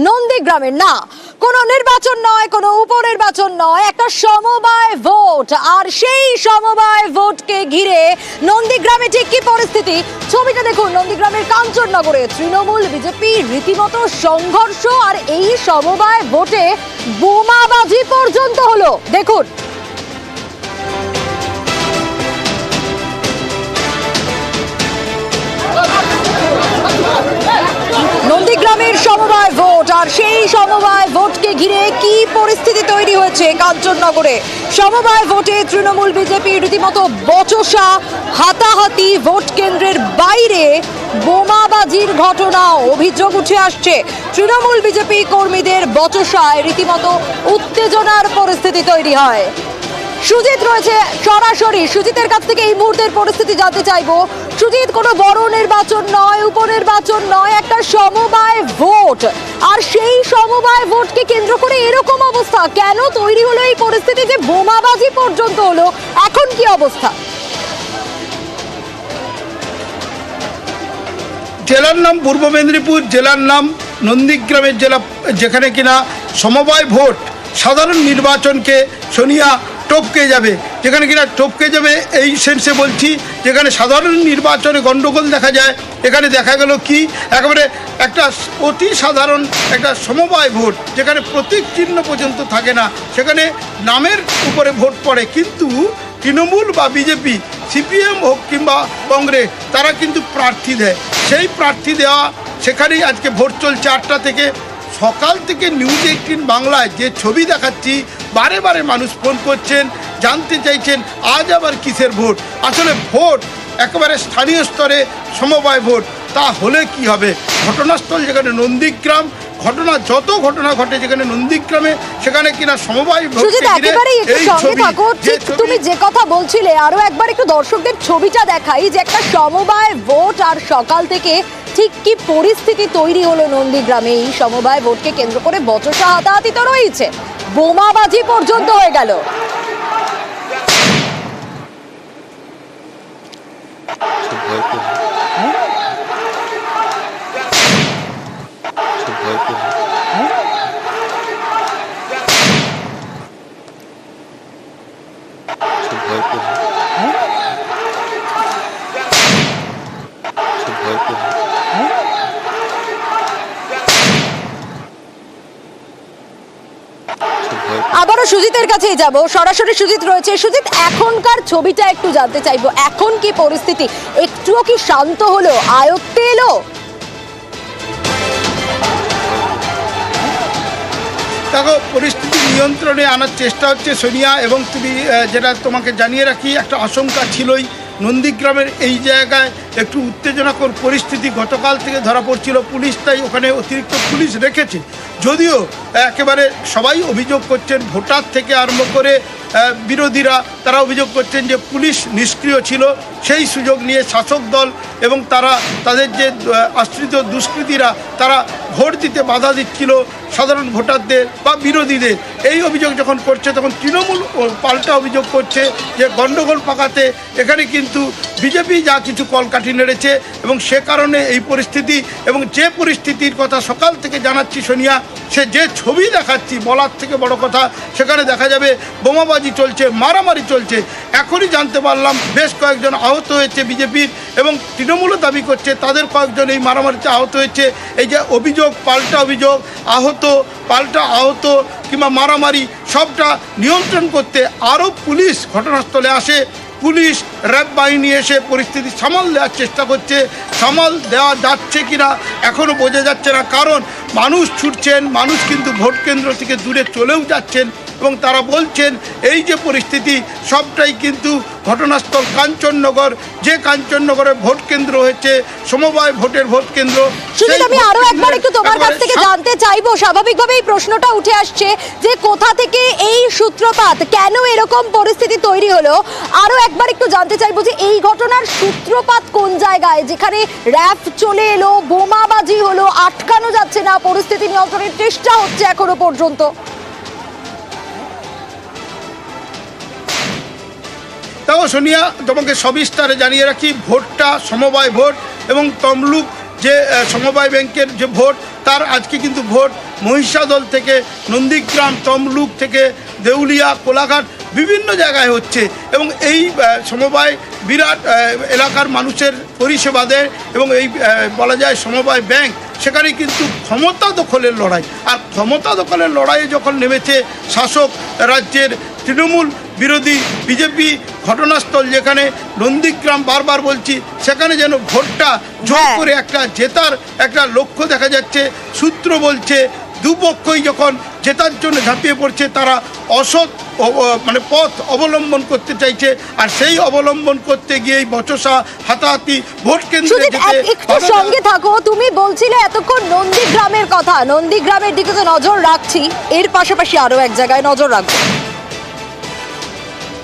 নন্দীগ্রামের না কোনো নির্বাচন নয়, কোনো উপনির্বাচন নয়, একটা সমবায় ভোট। আর সেই সমবায় ভোটকে ঘিরে নন্দীগ্রামে ঠিক কি পরিস্থিতি, ছবিটা দেখুন। নন্দীগ্রামের কাঞ্চননগরে তৃণমূল বিজেপি রীতিমতো সংঘর্ষ, আর এই সমবায় ভোটে বোমাবাজি পর্যন্ত হলো। দেখুন নন্দীগ্রামের সমবায় ভোট, আর সেই সমবায় ভোটকে ঘিরে কি পরিস্থিতি তৈরি হয়েছে কাঞ্চননগরে। সমবায় ভোটে তৃণমূল বিজেপি রীতিমতো বচসা, হাতাহাতি, ভোট কেন্দ্রের বাইরে বোমাবাজির ঘটনা অভিযোগ উঠে আসছে। তৃণমূল বিজেপি কর্মীদের বচসায় রীতিমতো উত্তেজনার পরিস্থিতি তৈরি হয়। সুজিত রয়েছে সরাসরি, সুজিতের কাছ থেকে এই মুহূর্তের পরিস্থিতি জানতে চাইবো। সুজিত, কোনো বড় নির্বাচন নয়, উপনির্বাচন নয়, একটা সমবায় ভোট, আর সেই সমবায় ভোটকে কেন্দ্র করে এরকম অবস্থা কেন তৈরি হলো, এই পরিস্থিতি যে বোমাবাজি পর্যন্ত হলো, এখন কি অবস্থা? জেলার নাম পূর্ব মেদিনীপুর, জেলার নাম নন্দীগ্রামের জেলা, যেখানে কিনা সমবায় ভোট সাধারণ নির্বাচনকে সোনিয়া টপকে যাবে, যেখানে কিনা টপকে যাবে এই সেন্সে বলছি, যেখানে সাধারণ নির্বাচনে গণ্ডগোল দেখা যায়, এখানে দেখা গেল কি একেবারে একটা অতি সাধারণ একটা সমবায় ভোট, যেখানে প্রতীক চিহ্ন পর্যন্ত থাকে না, সেখানে নামের উপরে ভোট পড়ে। কিন্তু তৃণমূল বা বিজেপি, সিপিএম হোক কিংবা কংগ্রেস, তারা কিন্তু প্রার্থী দেয়। সেই প্রার্থী দেওয়া সেখানেই আজকে ভোট চলছে 8টা থেকে। সকাল থেকে নিউজ 18 বাংলায় যে ছবি দেখাচ্ছি, বারে বারে মানুষ ফোন করছেন, জানতে চাইছেন আজ আবার কিসের ভোট। আসলে ভোট একেবারে স্থানীয় স্তরে সমবায় ভোট, তা হলে কি হবে? ঘটনাস্থল যেখানে নন্দীগ্রাম, ঘটনা যত ঘটনা ঘটে যেখানে নন্দীগ্রামে, সেখানে কিনা সমবায় ভোট। তুমি যে কথা বলছিলে, আরো একবার একটু দর্শকদের ছবিটা দেখাই, যে একটা সমবায় ভোট আর সকাল থেকে ঠিক কি পরিস্থিতি তৈরি হলো নন্দীগ্রামে। এই সমবায় ভোটকে কেন্দ্র করে বচসা, হাতাহাতি তো রয়েছে, বোমাবাজি পর্যন্ত হয়ে গেল। আবারও সুজিতের কাছেই যাব, সরাসরি সুজিত রয়েছে। সুজিত, এখনকার ছবিটা একটু জানতে চাইবো, এখন কি পরিস্থিতি, একটুও কি শান্ত হলো, আয়ত্তে এলো? দেখো, পরিস্থিতি নিয়ন্ত্রণে আনার চেষ্টা হচ্ছে সোনিয়া, এবং তুমি যেটা তোমাকে জানিয়ে রাখি, একটা আশঙ্কা ছিলই নন্দীগ্রামের এই জায়গায় একটু উত্তেজনাকর পরিস্থিতি গতকাল থেকে ধরা পড়ছিল। পুলিশ তাই ওখানে অতিরিক্ত পুলিশ রেখেছে, যদিও একেবারে সবাই অভিযোগ করছেন, ভোটার থেকে আরম্ভ করে বিরোধীরা, তারা অভিযোগ করছেন যে পুলিশ নিষ্ক্রিয় ছিল। সেই সুযোগ নিয়ে শাসক দল এবং তাদের যে আশ্রিত দুষ্কৃতীরা, তারা ভোট দিতে বাধা দিচ্ছিল সাধারণ ভোটারদের বা বিরোধীদের। এই অভিযোগ যখন করছে, তখন তৃণমূল পাল্টা অভিযোগ করছে যে গণ্ডগোল পাকাতে এখানে কিন্তু বিজেপি যা কিছু কলকাঠি নেড়েছে, এবং সে কারণে এই পরিস্থিতি। এবং যে পরিস্থিতির কথা সকাল থেকে জানাচ্ছি সোনিয়া, সে যে ছবি দেখাচ্ছি, বলার থেকে বড় কথা, সেখানে দেখা যাবে বোমাবাজি চলছে, মারামারি চলছে। এখনই জানতে পারলাম বেশ কয়েকজন আহত হয়েছে বিজেপির, এবং তৃণমূলও দাবি করছে তাদের কয়েকজন এই মারামারিতে আহত হয়েছে। এই যে অভিযোগ, পাল্টা অভিযোগ, পাল্টা আহত কিংবা মারামারি, সবটা নিয়ন্ত্রণ করতে আরও পুলিশ ঘটনাস্থলে আসে। পুলিশ, র্যাব বাহিনী এসে পরিস্থিতি সামাল দেওয়ার চেষ্টা করছে। সামাল দেওয়া যাচ্ছে কিনা এখনও বোঝা যাচ্ছে না, কারণ মানুষ ছুটছেন, মানুষ কিন্তু ভোট কেন্দ্র থেকে দূরে চলেও যাচ্ছেন, এবং তারা বলছেন এই যে পরিস্থিতি, সবটাই কিন্তু ঘটনাস্থল কাঞ্চননগর, যে কাঞ্চননগরে ভোট কেন্দ্র হয়েছে, সমবায় ভোটের ভোট কেন্দ্র। আমি আরো একবার একটু তোমার কাছ থেকে জানতে চাইবো, স্বাভাবিকভাবে এই প্রশ্নটা উঠে আসছে যে কোথা থেকে এই সূত্রপাত, কেন এরকম পরিস্থিতি তৈরি হলো। আরো একবার একটু জানতে চাইবো যে এই ঘটনার সূত্রপাত কোন জায়গায়, যেখানে র্যাব চলে এলো, বোমাবাজি হলো, আটকানো যাচ্ছে না, পরিস্থিতি নিয়ন্ত্রণের চেষ্টা হচ্ছে এখনো পর্যন্ত। তাও সোনিয়া, তোমাকে সবিস্তারে জানিয়ে রাখি, ভোটটা সমবায় ভোট, এবং তমলুক যে সমবায় ব্যাংকের যে ভোট, তার আজকে কিন্তু ভোট মহিষাদল থেকে নন্দীগ্রাম, তমলুক থেকে দেউলিয়া, কোলাঘাট বিভিন্ন জায়গায় হচ্ছে এবং এই সমবায় বিরাট এলাকার মানুষের পরিষেবা দেয় এবং এই বলা যায় সমবায় ব্যাংক সেখানে কিন্তু ক্ষমতা দখলের লড়াই। আর ক্ষমতা দখলের লড়াইয়ে যখন নেমেছে শাসক রাজ্যের তৃণমূল বিরোধী বিজেপি, ঘটনাস্থল যেখানে নন্দীগ্রাম বারবার বলছি, সেখানে যেন ভোটটা জোর করে একটা জেতার একটা লক্ষ্য দেখা যাচ্ছে। সূত্র বলছে দুপক্ষই যখন জেতার জন্য ঝাঁপিয়ে পড়ছে, তারা অসৎ মানে পথ অবলম্বন করতে চাইছে, আর সেই অবলম্বন করতে গিয়েই বচসা, হাতাহাতি, ভোট কেন্দ্রে একটু সঙ্গে থাকো। তুমি বলছিলে এতক্ষণ নন্দীগ্রামের কথা, নন্দীগ্রামের দিকে তো নজর রাখছি, এর পাশাপাশি আরো এক জায়গায় নজর রাখবো।